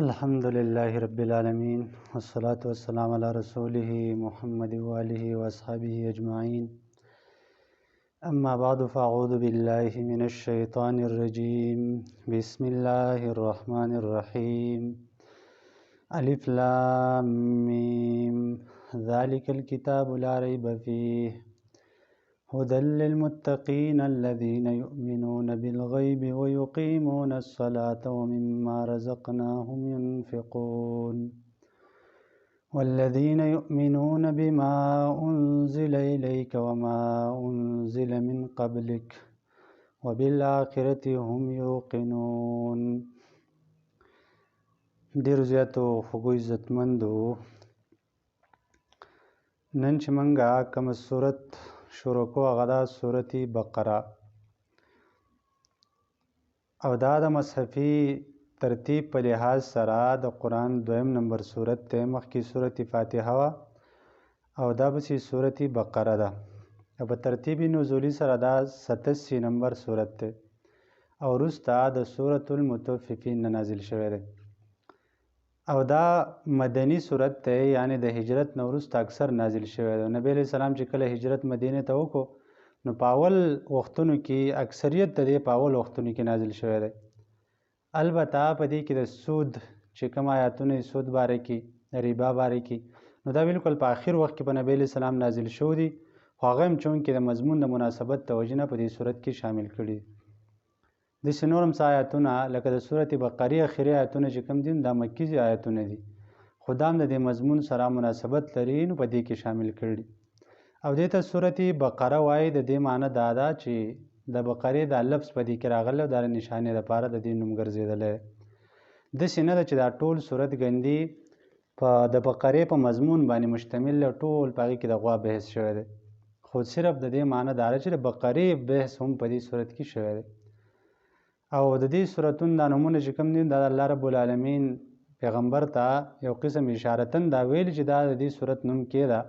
الحمد لله رب العالمين والصلاة والسلام على رسوله محمد وآله وأصحابه أجمعين. أما بعد فأعوذ بالله من الشيطان الرجيم. بسم الله الرحمن الرحيم. ألف لام ميم ذلك الكتاب لا ريب فيه هدى للمتقين الذين يؤمنون بالغيب ويقيمون الصلاة ومما رزقناهم ينفقون والذين يؤمنون بما أنزل إليك وما أنزل من قبلك وبالآخرة هم يوقنون. ډېر زیاتو خوږو عزتمندو، نن چې موږ کومه صورت شروع کوو هغه ده صورت بقره، او دا د مصحفي ترتیب په لحاظ سره د قرآن دویم نمبر صورت دی. مخکې صورت فاتحه وه او دا پسې صورت بقره ده، او په ترتیب نزولي سره دا 87 نمبر صورت دی، او وروسته د صورت المطففین نه نازل شوی دی، او دا مدني صورت دی، یعنی د هجرت نه وروسته اکثر نازل شوی دی. نبی علیه السلام چې کله هجرت مدینې ته وکړو نو په اول وختونو کې اکثریت د دې په اول وختونو کې نازل شوی دی. البته په دې کې د سود چې کوم آیاتونه سود باره کې، ربا باره کې، نو دا بالکل په آخر وخت کې په نبی علیه السلام نازل شوي دي، خو هغه هم چونکې د مضمون د مناسبت د وجې نه په دې صورت کې شامل کړي دي. داسې نور هم څه آیاتونه لکه د صورت بقرې اخري آیاتونه چې کوم دي دا مکي آیاتونه دي، خو دا هم د دې مضمون سره مناسبت لري، نو په دې کې شامل کړي. او دې ته صورت بقره وایي. د دې معنی دا ده چې د بقرې دا لفظ په دې کې راغلی او دا د نشانې لپاره د دې نوم ګرځېدلی. داسې نه ده چې دا ټول صورت ګندي په د بقرې په مضمون باندې مشتمل دی، ټول په هغې کې د غوا بحث شوی دی، خو صرف د دې معنی دا ده چې د بقرې بحث هم په دې صورت کې شوی دی. او د دې صورتونو دا نومونه چې کوم دي دا د الله رب العالمین پیغمبر ته یو قسم اشارتن دا ویل چې دا د دې صورت نوم کې ده،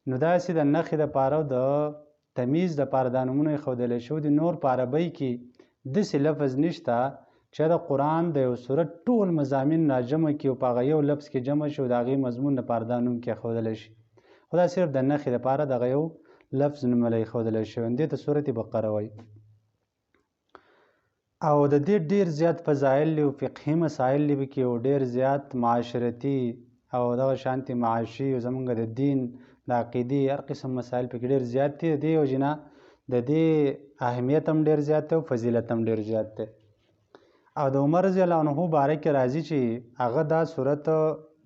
نو داسې د نښې دپاره او د تمیز دپاره دا نومونه ایښودلی شوي دي. نور په عربۍ کې داسې لفظ نشته چې د قرآن د یو صورت ټول مضامین راجمع کړي او په هغه یو لفظ کې جمع شي او د هغې مضمون دپاره دا نوم کې ایښودلی شي، خو دا صرف د نښې دپاره دغه یو لفظ نوملی ایښودلی شوی، دې ته صورت بقره وایي. او د دې ډېر زیات فضایل دي او فقهي مسایل دي پکې، او ډېر زیات معاشرتي او دغه شانتې معاشي او زمونږ د دین د عقیدې هر قسم مسایل پکې ډېر زیات دي. د دې وجې نه د دې اهمیت هم ډېر زیات دی او فضیلت هم ډېر زیات دی. او د عمر رضی الله عنه باره کې راځي چې هغه دا صورت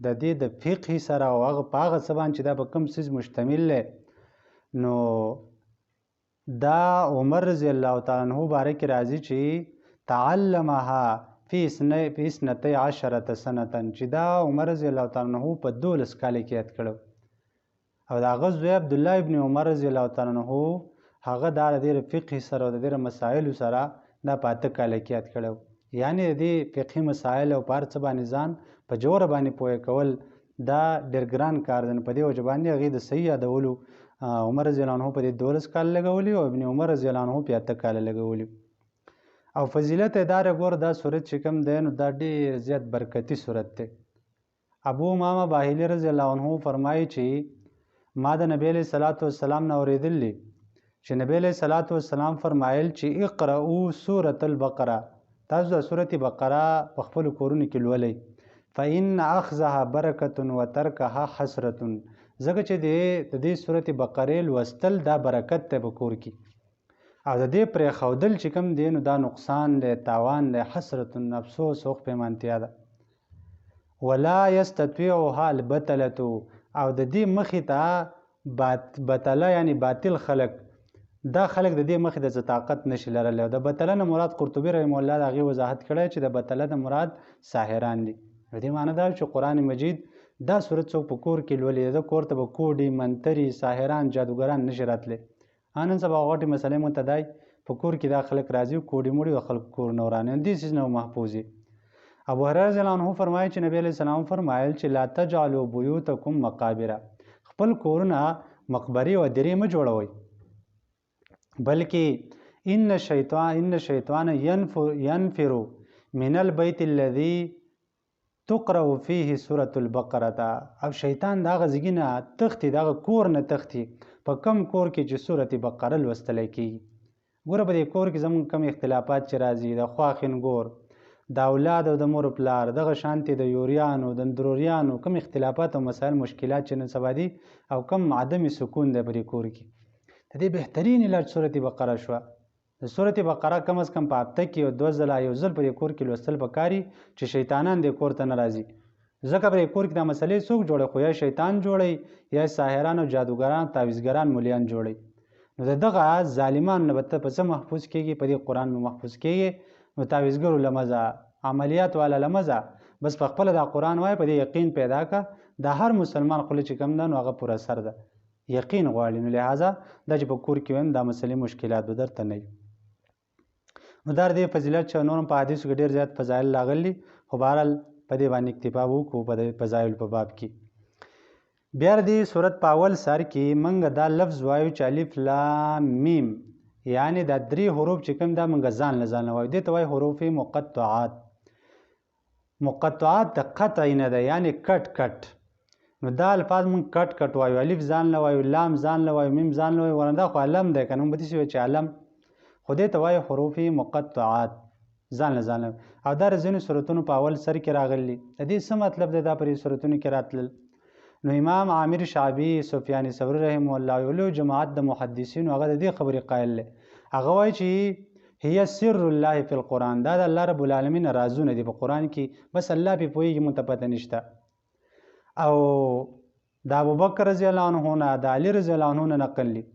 د دې د فقه سره او هغه په هغه څه باندې چې دا په کوم څیز مشتمل دی، نو دا عمر رضی الله تعالی عنه باره کې راځي چې تعلمها فی 12 سنة، چې دا عمر رضی الله تعالی عنه په 12 کاله کې یاد کړو، او د هغه زوی عبدالله ابن عمر رضی الله تعالی عنه هغه دا د دې فقه سره او د دې مسایلو سره دا په 8 کاله کې یاد کړو. یعنې د دې فقهي مسایل او په هر څه باندې ځان په جوړه باندې پوهه کول دا ډېر ګران کار دی. په دې وجه باندې هغې د صحیح یادولو عمر رضی الله عنه په دې 12 کاله لګولي او ابن عمر رضی الله عنه په 8 کاله لګولي. او فضیلت یې دا ګوره دا صورت چې کوم دی نو دا ډېر زیات برکتي صورت دی. ابو امامه باهلي رضی الله عنه فرمایي چې ما د نبی علیه صلات وسلام نه اورېدلی چې نبی علیه صلات وسلام فرمایل چې اقرؤوا سورة البقره، تاسو د سورت بقره په خپلو کورونو کې لولئ، فإن أخذها برکة وترکها حسرة، ځکه چې د دې سورت بقرې لوستل دا برکت دی په کور کې، او د دې پرېښودل چې کوم دی نو دا نقصان دی، تاوان دی، حسرة، افسوس او پښیمانتیا ده. ولا یستطیعها البطلة، او د دې مخې ته بطله یعنی باطل خلک، دا خلک د دې مخې د څه طاقت نشي لرلی. او د بطله نه مراد قرطبي رحمه الله د هغې وضاحت کړی چې د بطله نه مراد ساحران دي. د دې معنی دا چې قرآن مجید دا صورت څوک په کور کې لولي، د کور ته به کوډې، منتري، ساحران، جادوګران نشي راتلی. نن سبا غټې مسلې مونږ ته دی په کور کې دا خلک راځي او کوډې موډې د خلکو کورونه ورانوي، دې څیز نه محفوظ وي. ابو هريره رضی الله عنه فرمایي چې نبی علیه السلام فرمایل چې لا تجعلوا بیوتکم مقابره، خپل کورونه مقبرې او درې مه جوړوئ، بلکې ان الشیطان ينفر من البيت الذي تقرأ فيه سورة البقره او شیطان دا غزګی نه تختی دا کور نه تختی په کم کور کې چې سورة بقره لوستل کیږي. ګوره په دې کور کې زموږ کم اختلافات چې راځي د خواخینګور د اولاد او د مور پلار دغه شانتې د یوریانو د اندروریانو کم اختلافات او مسایل مشکلات چې نن سبا دي او کم عدم سکون دی په دې کور کې د دې بهترین علاج سورة بقره شوه. د سورة بقره کم از کم په هفته کې یو 2 ځله یو ځل په دې کور کې لوستل پکاري چې شیطانان دې کور ته نه راځي. ځکه په دې کور کې دا مسلې څوک جوړوي خو یا شیطان جوړوي یا ساحران او جادوګران تعویذګران مولیان جوړوي. نو دغه ظالمان نه به ته په څه محفوظ کېږي؟ په دې قرآن مې محفوظ کېږي. نو تعویذګرو له مزه عملیات والا له مزه بس په خپله دا قرآن وایه په دې یقین پیدا که د هر مسلمان خوله چې کم ده نو هغه پوره سر ده یقین غواړي. نو لحاظه دا چې په کور کې وایم دا مسلې مشکلات به درته نه وي. نو دا دې فضیلت چې نور هم په حدیثو کې ډېر زیات فضایل راغلي خو بهرحال په دې باندې اکتفا وکړو په دې فضایلو په باب کې. بیا د دې صورت په اول سر کې موږ دا لفظ وایو چې الف لام میم یعنی دا 3 حروف چې کوم دا موږ ځان له ځانه وایو دې ته وایي حروف مقطعات. مقطعات د قطع نه ده یعنی کټ کټ. نو دا الفاظ موږ کټ کټ وایو الف ځان له وایو لام ځان له وایو میم ځان له وایو ورنه دا خو علم دی که نه موږ به داسې وایو چې علم خو دې ته وایي حروف مقطعات ځان له ځانه. او دا د ځینو صورتونو په اول سر کې راغلي. د دې څه مطلب دی دا په دې صورتونو کې راتلل؟ نو امام عامر شعبي سفیان ثوری رحمه الله یو لوی جماعت د محدثینو هغه د دې خبرې قایل دی. هغه وایي چې هي سر الله فی القرآن دا د الله رب العالمین رازونه دي په قرآن کې بس الله پې پوهېږي موږ ته پته نشته. او د ابوبکر رضی الله عنه نه د علي رضی الله عنه نه نقل دي.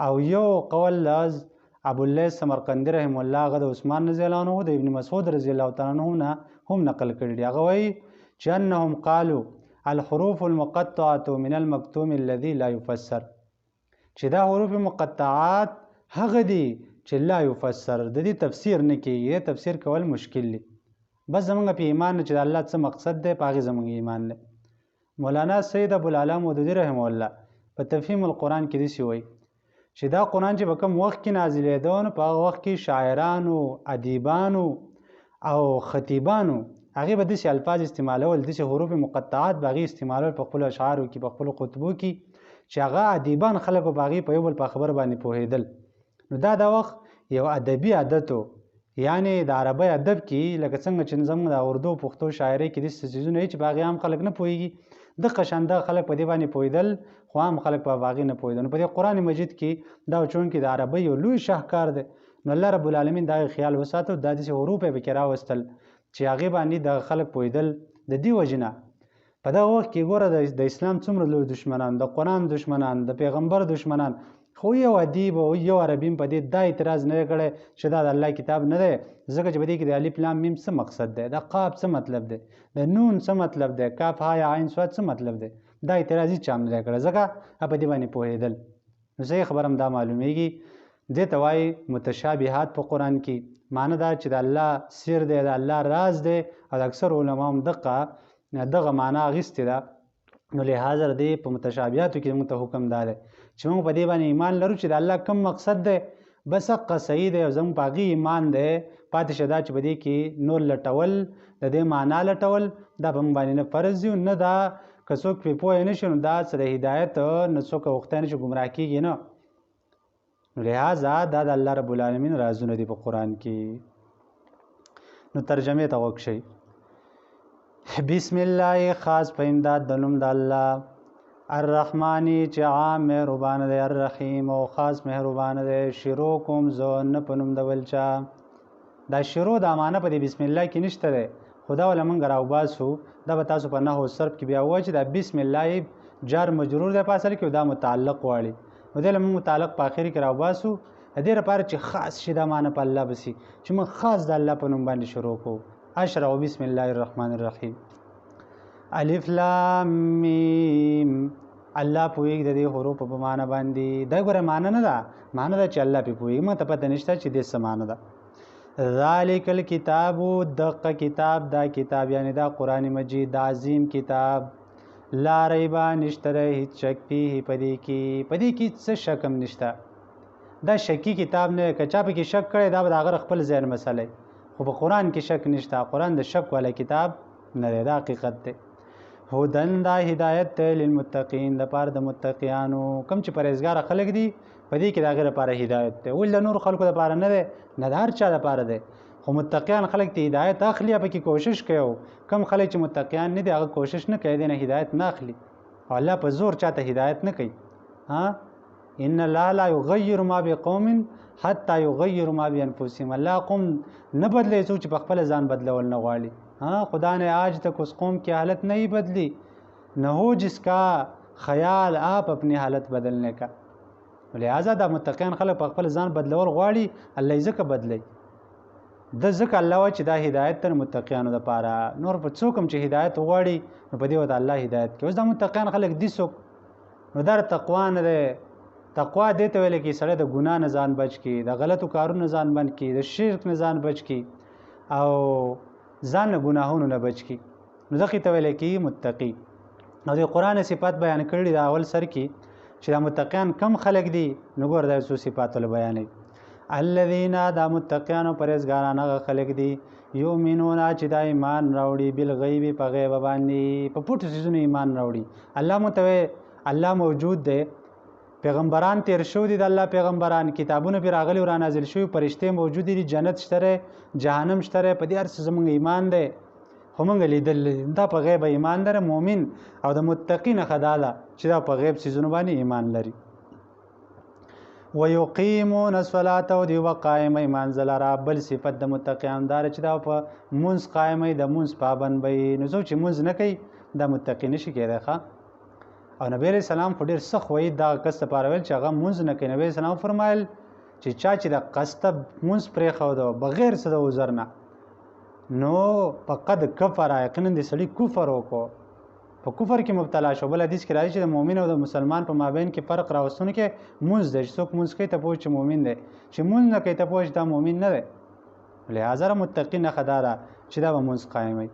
او یو قول ابواللیث سمرقندي رحمه الله هغه د عثمان رضی الله عنه د ابن مسعود رضی الله تعالی عنه نه هم نقل کړي دي. هغه وایي چې انهم قالوا الحروف المقطعة من المكتوم الذي لا يفسر چې دا حروف مقطعات هغه دي چې لا يفسر د دې تفسیر نه کېږي. تفسیر کول مشکل دي. بس زمونږ په ایمان چې د الله څه مقصد دی په هغې زمونږ ایمان دی. مولانا سید ابوالعلا مودودي رحمه الله په تفهیم القرآن کې داسې وایي چې دا قرآن چې په کوم وخت کې نازلېده نو په هغه وخت کې شاعرانو ادیبانو او خطیبانو هغې به داسې الفاظ استعمالول داسې حروف مقطعات به هغې استعمالول په خپلو اشعارو کې په خپلو خطبو کې چې هغه ادیبان خلک به په هغې په یو بل په خبر باندې پوهېدل. نو دا وخت یو ادبي عادت و یعنې د عربی ادب کې لکه څنګه چې زموږ د اردو پښتو شاعرۍ کې داسې څیزونه وي چې په هغې عام خلک نه پوهېږي دغه شان دغه خلک په دې باندې پوهېدل خو عام خلک په هغې نه پوهېدل. نو په دې قرآن مجید کې دا چونکې د عربۍ یو لوی شاهکار دی نو الله رب العالمین د هغې خیال وساته دا داسې حروف یې پکې راوستل چې هغې باندې دغه خلک پوهېدل. د دې وجې نه په دغه وخت کې ګوره د اسلام څومره لوی دشمنان د قرآن دشمنان د پیغمبر دشمنان خو یو ادیب او یو عربي په دې دا اعتراض نه دی کړی چې دا د الله کتاب نه دی ځکه چې په دې کې د الف لام میم څه مقصد دی د قاف څه مطلب دی د نون څه مطلب دی کاف ها یا عین صاد څه مطلب دی دا اعتراض هېڅ چا هم نه دی کړی ځکه په دې باندې پوهېدل. نو صحیح خبره هم دا معلومیږي دې ته وایي متشابهات په قرآن کې معنی دا چې د الله سر دی د الله راز دی او د اکثر علما هم دغه معنا اخیستې ده. نو لحاظه دې په متشابهاتو کې موږ ته حکم دا دی چې موږ په دې باندې ایمان لرو چې د الله کوم مقصد دی بس حقه صحیح دی او زموږ په هغې ایمان دی پاتې شه دا چې په دې کې نور لټول د دې معنا لټول دا په موږ باندې نه فرض دي نه دا که څوک پرې پوه نه شي نو دا څه د هدایت نه څوک غوښتی نه شي ګمراه کېږي نه. نو لحاظه دا د الله رب العالمین رازونه دي په قرآن کې. نو ترجمې ته غوږ شئ. بسم الله خاص په امداد د نوم د الله الرحمانی چې عام مهربانه دی الرحیم او خاص مهربانه دی. شروع کوم زه نه په نوم د بل چا. دا شروع دا معنی په دې بسم الله کې نشته دی خو دا وله موږ راوباسو دا به تاسو په نحو صرف کې بیا ووایئ چې دا بسم الله جار مجرور دی په اصل کې دا متعلق غواړي نو دې له موږ متعلق په آخر کې راوباسو د دې لپاره چې خاص شي دا معنی په الله بسي چې موږ خاص د الله په نوم باندې شروع کوو. اشرع بسم الله الرحمن الرحیم. الف لام میم الله پوهېږي د دې حروفو په معنی باندې. دا ګوره معنی نه ده معنی ده چې الله پې پوهېږي ما ته پته نشته چې دې څه معنی ده. ذالک الکتاب دقه کتاب دا کتاب یعنی دا قرآن مجید دا عظیم کتاب لا ریبه نشته دی هېڅ شک فیه په دې کې څه شک هم نشته. دا شکی کتاب نه که چا پکې شک کړی دا به د هغه خپل ذهن مسله خو په قرآن کې شک نشته. قرآن د شک والا کتاب نه دی، دا حقیقت دی. هدن دا هدایت دی للمتقین دپاره د متقیانو. کوم چې پرهیزګاره خلک دي په دې کې د هغې لپاره هدایت دی. ولې د نورو خلکو دپاره نه دی؟ نه د هر چا دپاره دی، خو متقیان خلک ته هدایت اخلي یا پکې کوشش کوي. کم خلک چې متقیان نه دي هغه کوشش نه کوي، دی نه هدایت نه اخلي، او الله په زور چاته هدایت نه کوي. ان الله لا یغیر ما بقوم حتی یغیر ما بانفسهم. الله قوم نه بدلی څوک چې په خپل ځان بدلول نه غواړي. خدا نے آج تک اس قوم کی حالت نہیں بدلی، نہ ہو جس کا خیال آپ اپنی حالت بدلنے کا. لہذا دا متقین خلک په خپل ځان بدلول غواړي، الله یې ځکه بدلی. د ځکه الله وایي چې دا هدایت تر متقیانو دپاره، نور په څوک هم چې هدایت وغواړي نو په دې ورته الله هدایت کوي. اوس دا متقیان خلک دي څوک؟ نو دا تقوا نه دی. تقوا دې ته ویل کېږي سړی د ګناه نه ځان بچ کړي، د غلطو کارونو ځان بند کړي، د شرک نه ځان بچ کړي او ځان له ګناهونو نه بچ کړي. نو دغې ته ویل کېږي متقي. او د قرآن صفات بیان کړي د اول سر کې چې دا متقیان کم خلک دي. نو ګوره دا څو صفات ول بیانوي. الذین دا متقیان او پرهیزګاران هغه خلک دي یؤمنون چې دا ایمان راوړي بالغیب په غیب باندې، په پټو څیزونو ایمان راوړي. الله متوي الله موجود دی، پیغمبران تیر شو دي، د الله پیغمبران کتابونه پرې راغلي او را نازل شوي، فرشتې موجود دي، جنت شته، جهنم شته، په دې هر څه زموږ ایمان دی. خو موږ لیدل دا په غیب ایمان لري. مؤمن او د متقین ښه دا ده چې دا په غیب څیزونو باندې ایمان لري. ویقیمون الصلاة او دی وقائم ایمان زلرا. بل صفت د متقیان دار چې دا په منځ قائم د منځ پابند وي. نو څوک چې منځ نه کوي دا متقی نشي کېدی. او نبی علیہ السلام خو ډېر سخت وایي دا کس لپاره ویل چې هغه مونځ نه کوي. نبی علیہ السلام فرمایل چې چا چې د قصده مونځ پرېښوده بغیر څه د عذر نه نو فقد کفر، یقینا د سړي کفر وکړو، په کفر کې مبتلا شو. بل حدیث کې راځي چې د مؤمن او د مسلمان په مابین کې فرق راوستونکی مونځ دی. چې څوک مونځ کوي ته پوه چې مؤمن دی، چې مونځ نه کوي ته پوه چې دا مؤمن نه دی. لهذا متقي نښه دا ده چې دا به مونځ قایموي.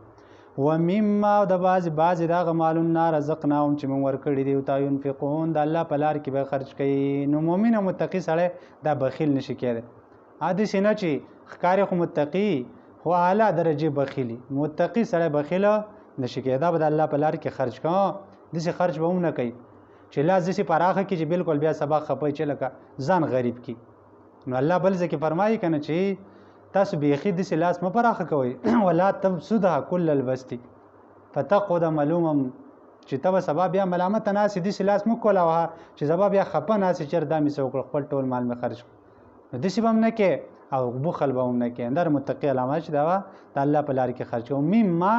ومما او د بعضې د هغه مالونه رزقناهم چې موږ ورکړي دي ورته ينفقون، د الله په لار کې به خرج کوي. نو مؤمن او متقي سړی دا بخیل نشي کېدی. داسې نه چې ښکاري خو متقي خو اعلی درجې بخیلي، متقي سړی بخیل نشي کېدی. دا به د الله په لار کې خرج کوه، داسې خرج به هم نه کوي چې لاس داسې پراخه کړي چې بالکل بیا سبا خپوي چې لکه ځان غریب کړي. نو الله بل ځای کې فرمایي که نه چې تاسو بیخي داسې لاس مه پراخه کوئ ولا تبسطها کل البسط فتقعد ملوما، چې ته به سبا بیا ملامته ناستې، داسې لاس مه کولاوه چې سبا بیا خفه ناستې چېرې دا مې څه وکړه، خپل ټول مال مې خرج کړو. نو داسې به هم نه کې او بخل به هم نه کې. دا متقي علامه چې دا د الله په لارې کې خرج کوو. مما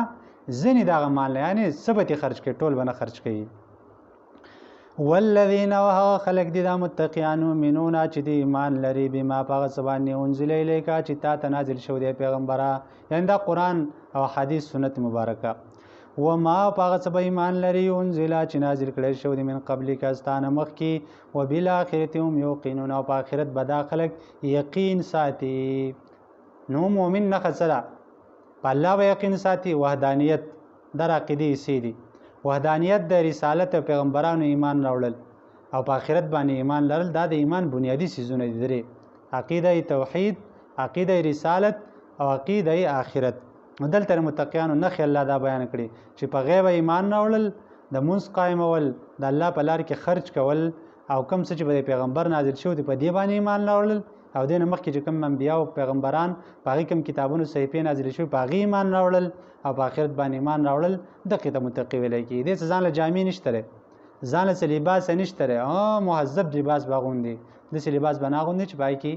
ځینې د هغه مال نه، یعنې څه به ترې خرج کړي، ټول به نه خرج کوي. والذین وهغه خلق دي دا متقیان یؤمنون چې دی ایمان لري بما په هغه څه باندې انزل الیک چې تا ته نازل شوی دی پیغمبره، یعنې دا قرآن او حدیث سنت مبارکه. وما په هغه څه به ایمان لري انزل چې نازل کړی شوی دی من قبلک استانه مخکې، وبالآخرة هم یوقنون، او په آخرت به دا خلک یقین ساتي. نو مؤمن نښه څه ده؟ په الله به یقین ساتي. وحدانیت در عقیدې حصې دي. وحدانیت د رسالت او پیغمبرانو ایمان راوړل او په آخرت باندې ایمان لرل، دا د ایمان بنیادی څیزونه دي درې: عقیده توحید، عقیده رسالت او عقیده آخرت. نو دلته متقیانو نښې الله دا بیان کړي چې په غیب ایمان راوړل، د مونځ قایمول، د الله په لار کې خرج کول، او کوم څه چې به د پیغمبر نازل شوي دي په دې باندې ایمان راوړل، او دې نه مخکې چې کوم انبیا او پیغمبران په هغې کوم کتابونو صحیفې نازلې شوي په هغې ایمان راوړل او په آخرت باندې ایمان راوړل، دقې ته متقي ویلی کېږي. دې څه ځان له جامې نشته دی، ځان له څه لباس نشته دی، مهذب لباس به اغوندي، داسې لباس به نه اغوندي چې په هغې کې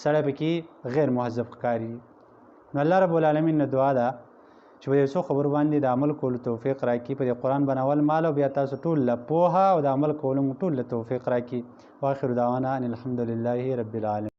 سړی پکې غیر مهذب ښکاري. نو الله رب العالمین نه دعا ده چې په دې څو خبرو باندې د عمل کولو توفیق راکړي. په دې قرآن بنول مال او بیا تاسو ټول له پوهه او د عمل کولو ټول له توفیق راکړي. واخر دعوانا ان الحمد لله رب العالمین.